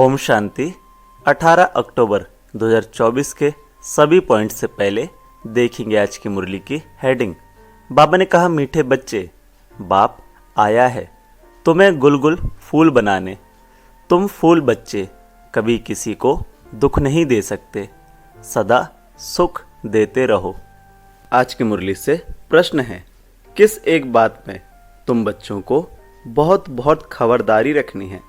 ओम शांति। 18 अक्टूबर 2024 के सभी पॉइंट से पहले देखेंगे आज की मुरली की हेडिंग। बाबा ने कहा, मीठे बच्चे, बाप आया है तुम्हें गुलगुल फूल बनाने। तुम फूल बच्चे कभी किसी को दुख नहीं दे सकते, सदा सुख देते रहो। आज की मुरली से प्रश्न है, किस एक बात में तुम बच्चों को बहुत बहुत खबरदारी रखनी है?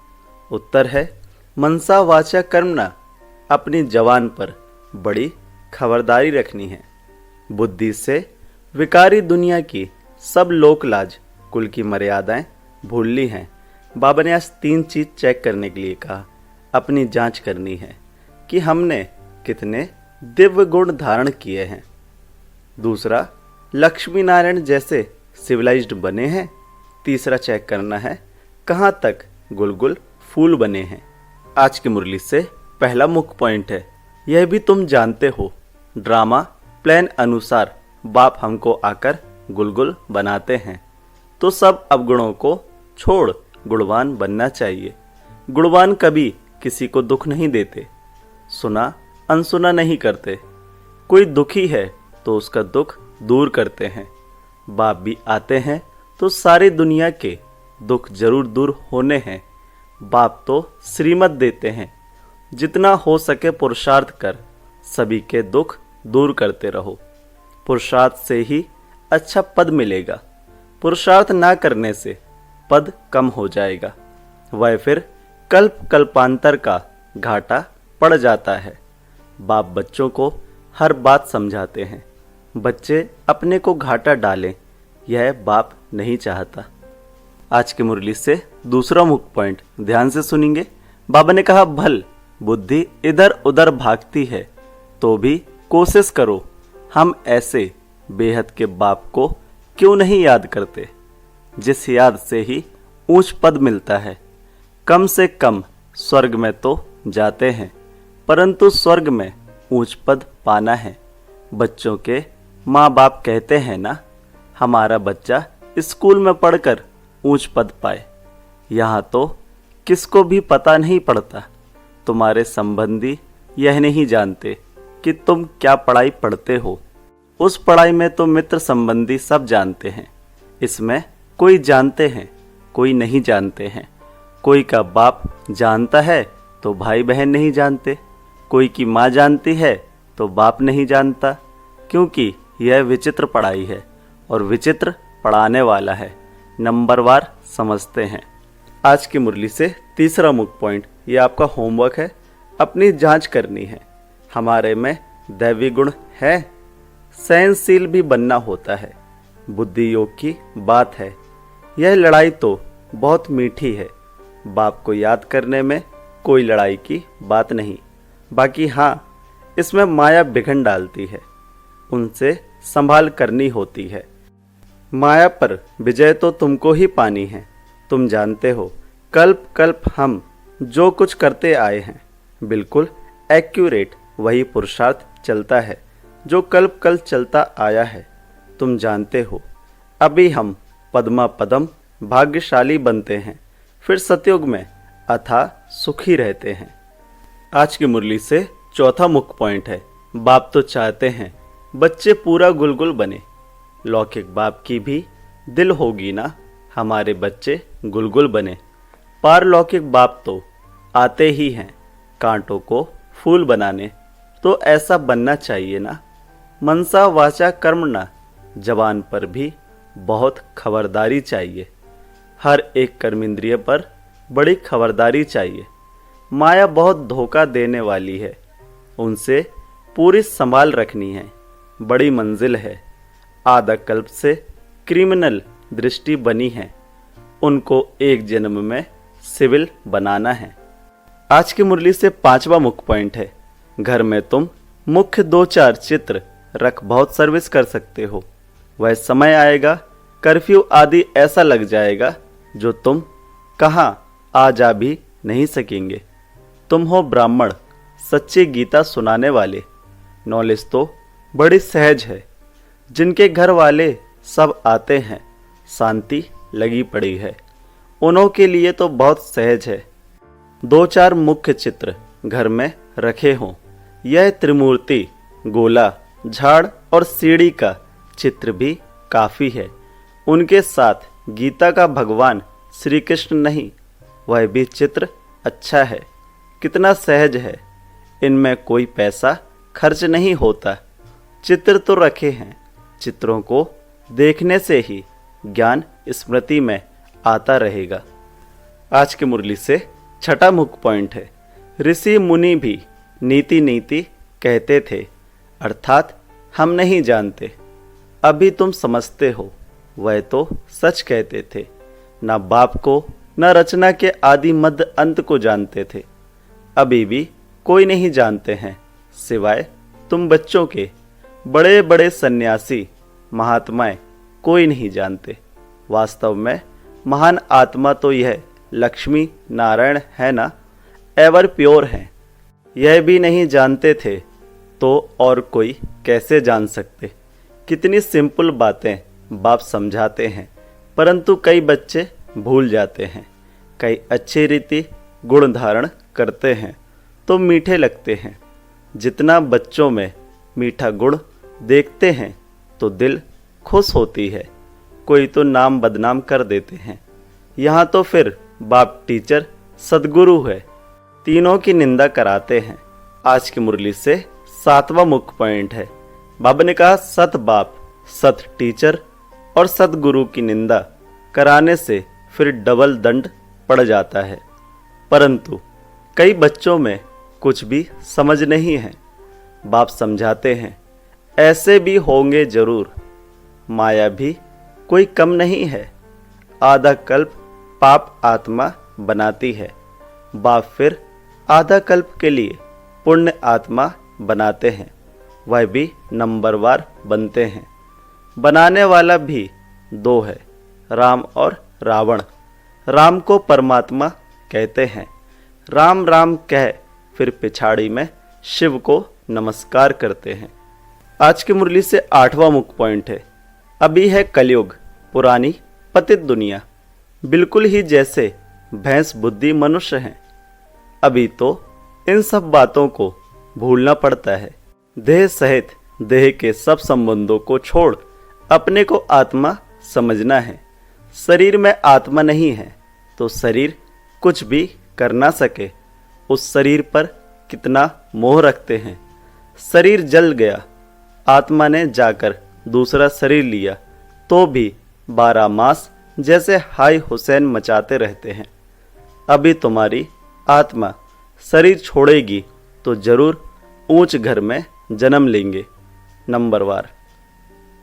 उत्तर है, मनसा वाचा कर्मणा, अपनी जवान पर बड़ी खबरदारी रखनी है। बुद्धि से विकारी दुनिया की सब लोक लाज कुल की मर्यादाएं भूल ली हैं। बाबा ने आज 3 चीज चेक करने के लिए कहा। अपनी जांच करनी है कि हमने कितने दिव्य गुण धारण किए हैं। दूसरा, लक्ष्मी नारायण जैसे सिविलाइज्ड बने हैं। तीसरा चेक करना है कहाँ तक गुलगुल फूल बने हैं। आज की मुरली से पहला मुख्य पॉइंट है, यह भी तुम जानते हो, ड्रामा प्लान अनुसार बाप हमको आकर गुलगुल बनाते हैं, तो सब अवगुणों को छोड़ गुणवान बनना चाहिए। गुणवान कभी किसी को दुख नहीं देते, सुना अनसुना नहीं करते। कोई दुखी है तो उसका दुख दूर करते हैं। बाप भी आते हैं तो सारी दुनिया के दुख जरूर दूर होने हैं। बाप तो श्रीमत देते हैं, जितना हो सके पुरुषार्थ कर सभी के दुख दूर करते रहो। पुरुषार्थ से ही अच्छा पद मिलेगा, पुरुषार्थ ना करने से पद कम हो जाएगा, वह फिर कल्प कल्पांतर का घाटा पड़ जाता है। बाप बच्चों को हर बात समझाते हैं। बच्चे अपने को घाटा डालें, यह बाप नहीं चाहता। आज की मुरली से दूसरा मुख्य पॉइंट ध्यान से सुनेंगे। बाबा ने कहा, भल बुद्धि इधर उधर भागती है तो भी कोशिश करो, हम ऐसे बेहद के बाप को क्यों नहीं याद करते, जिस याद से ही ऊंच पद मिलता है। कम से कम स्वर्ग में तो जाते हैं, परंतु स्वर्ग में ऊंच पद पाना है। बच्चों के माँ बाप कहते हैं ना, हमारा बच्चा स्कूल में पढ़कर ऊंच पद पाए। यहाँ तो किसको भी पता नहीं पड़ता। तुम्हारे संबंधी यह नहीं जानते कि तुम क्या पढ़ाई पढ़ते हो। उस पढ़ाई में तो मित्र संबंधी सब जानते हैं। इसमें कोई जानते हैं, कोई नहीं जानते हैं। कोई का बाप जानता है तो भाई बहन नहीं जानते। कोई की माँ जानती है तो बाप नहीं जानता, क्योंकि यह विचित्र पढ़ाई है और विचित्र पढ़ाने वाला है। नंबरवार समझते हैं। आज की मुरली से तीसरा मुख्य पॉइंट, ये आपका होमवर्क है। अपनी जांच करनी है, हमारे में दैवी गुण है। सहनशील भी बनना होता है, बुद्धि योग की बात है। यह लड़ाई तो बहुत मीठी है। बाप को याद करने में कोई लड़ाई की बात नहीं। बाकी हाँ, इसमें माया बिघन डालती है, उनसे संभाल करनी होती है। माया पर विजय तो तुमको ही पानी है। तुम जानते हो, कल्प कल्प हम जो कुछ करते आए हैं, बिल्कुल एक्यूरेट वही पुरुषार्थ चलता है जो कल्प कल्प चलता आया है। तुम जानते हो, अभी हम पद्मा पदम भाग्यशाली बनते हैं, फिर सतयुग में अथा सुखी रहते हैं। आज की मुरली से चौथा मुख्य पॉइंट है, बाप तो चाहते हैं बच्चे पूरा गुलगुल बने। लौकिक बाप की भी दिल होगी ना, हमारे बच्चे गुलगुल बने। पारलौकिक बाप तो आते ही हैं कांटों को फूल बनाने, तो ऐसा बनना चाहिए ना। मनसा वाचा कर्मणा, जवान पर भी बहुत खबरदारी चाहिए। हर एक कर्मेंद्रिय पर बड़ी खबरदारी चाहिए। माया बहुत धोखा देने वाली है, उनसे पूरी संभाल रखनी है। बड़ी मंजिल है, आधा कल्प से क्रिमिनल दृष्टि बनी है, उनको एक जन्म में सिविल बनाना है। आज की मुरली से पांचवा मुख्य पॉइंट है, घर में तुम मुख्य 2-4 चित्र रख बहुत सर्विस कर सकते हो। वह समय आएगा, कर्फ्यू आदि ऐसा लग जाएगा जो तुम कहाँ आ जा भी नहीं सकेंगे। तुम हो ब्राह्मण, सच्ची गीता सुनाने वाले। नॉलेज तो बड़ी सहज है, जिनके घर वाले सब आते हैं, शांति लगी पड़ी है, उन्हों के लिए तो बहुत सहज है। दो चार मुख्य चित्र घर में रखे हों। यह त्रिमूर्ति, गोला, झाड़ और सीढ़ी का चित्र भी काफी है। उनके साथ गीता का भगवान श्री कृष्ण नहीं, वह भी चित्र अच्छा है। कितना सहज है, इनमें कोई पैसा खर्च नहीं होता। चित्र तो रखे हैं, चित्रों को देखने से ही ज्ञान स्मृति में आता रहेगा। आज की मुरली से छठा मुख्य पॉइंट है, ऋषि मुनि भी नीति नीति कहते थे, अर्थात हम नहीं जानते, अभी तुम समझते हो। वह तो सच कहते थे, न बाप को न रचना के आदि मध्य अंत को जानते थे। अभी भी कोई नहीं जानते हैं सिवाय तुम बच्चों के। बड़े बड़े सन्यासी महात्माएं कोई नहीं जानते। वास्तव में महान आत्मा तो यह लक्ष्मी नारायण है ना, एवर प्योर हैं। यह भी नहीं जानते थे तो और कोई कैसे जान सकते। कितनी सिंपल बातें बाप समझाते हैं, परंतु कई बच्चे भूल जाते हैं। कई अच्छी रीति गुण धारण करते हैं तो मीठे लगते हैं। जितना बच्चों में मीठा गुण देखते हैं तो दिल खुश होती है। कोई तो नाम बदनाम कर देते हैं, यहाँ तो फिर बाप टीचर सदगुरु है, तीनों की निंदा कराते हैं। आज की मुरली से सातवां मुख्य पॉइंट है, बाबा ने कहा सत बाप, सत टीचर और सदगुरु की निंदा कराने से फिर डबल दंड पड़ जाता है। परंतु कई बच्चों में कुछ भी समझ नहीं है। बाप समझाते हैं, ऐसे भी होंगे जरूर, माया भी कोई कम नहीं है। आधा कल्प पाप आत्मा बनाती है, बाप फिर आधा कल्प के लिए पुण्य आत्मा बनाते हैं। वह भी नंबरवार बनते हैं। बनाने वाला भी दो है, राम और रावण। राम को परमात्मा कहते हैं। राम राम कह फिर पिछाड़ी में शिव को नमस्कार करते हैं। आज की मुरली से आठवां मुख्य पॉइंट है, अभी है कलयुग, पुरानी पतित दुनिया, बिल्कुल ही जैसे भैंस बुद्धि मनुष्य हैं। अभी तो इन सब बातों को भूलना पड़ता है। देह सहित देह के सब संबंधों को छोड़ अपने को आत्मा समझना है। शरीर में आत्मा नहीं है तो शरीर कुछ भी कर ना सके। उस शरीर पर कितना मोह रखते हैं। शरीर जल गया, आत्मा ने जाकर दूसरा शरीर लिया तो भी 12 मास जैसे हाय हुसैन मचाते रहते हैं। अभी तुम्हारी आत्मा शरीर छोड़ेगी तो जरूर ऊंच घर में जन्म लेंगे। नंबरवार,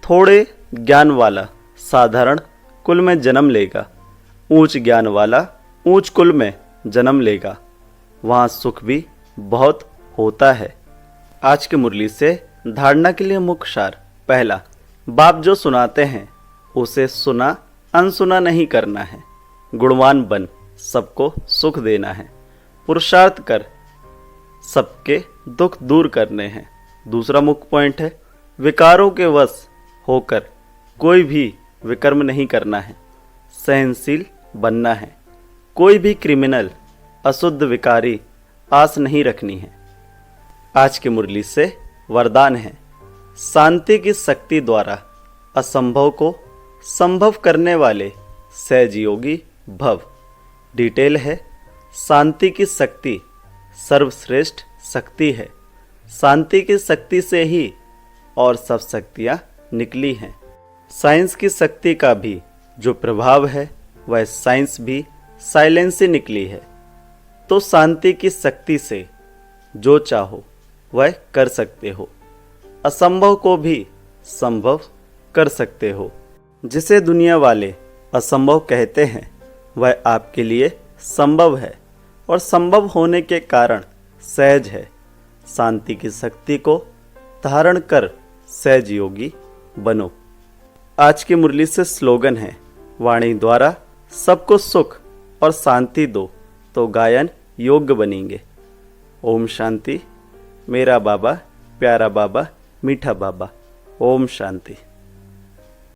थोड़े ज्ञान वाला साधारण कुल में जन्म लेगा, ऊंच ज्ञान वाला ऊंच कुल में जन्म लेगा। वहाँ सुख भी बहुत होता है। आज की मुरली से धारणा के लिए मुख्य सार, पहला, बाप जो सुनाते हैं उसे सुना अनसुना नहीं करना है। गुणवान बन सबको सुख देना है। पुरुषार्थ कर सबके दुख दूर करने हैं। दूसरा मुख्य पॉइंट है, विकारों के वश होकर कोई भी विकर्म नहीं करना है। सहनशील बनना है। कोई भी क्रिमिनल अशुद्ध विकारी आस नहीं रखनी है। आज की मुरली से वरदान है, शांति की शक्ति द्वारा असंभव को संभव करने वाले सहज योगी भव। डिटेल है, शांति की शक्ति सर्वश्रेष्ठ शक्ति है। शांति की शक्ति से ही और सब शक्तियाँ निकली हैं। साइंस की शक्ति का भी जो प्रभाव है वह साइंस भी साइलेंस से निकली है। तो शांति की शक्ति से जो चाहो वह कर सकते हो। असंभव को भी संभव कर सकते हो। जिसे दुनिया वाले असंभव कहते हैं वह आपके लिए संभव है और संभव होने के कारण सहज है। शांति की शक्ति को धारण कर सहज योगी बनो। आज की मुरली से स्लोगन है, वाणी द्वारा सबको सुख और शांति दो तो गायन योग्य बनेंगे। ओम शांति। मेरा बाबा, प्यारा बाबा, मीठा बाबा। ओम शांति।